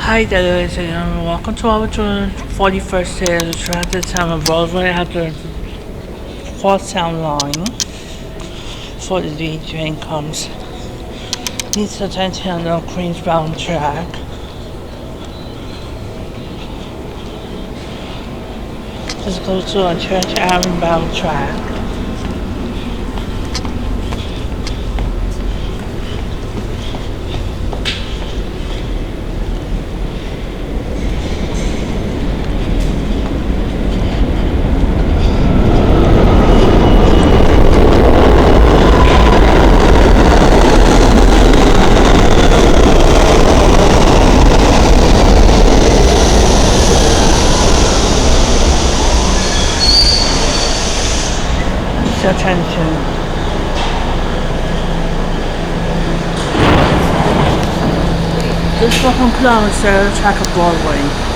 Hi there, ladies and gentlemen. Welcome to our 41st day of the traffic time of Broadway at the Crosstown line for the D train comes. Needs attention on the Queensbound track. Just go to a Church Avenue bound track. Attention. This fucking clown is the track of Broadway.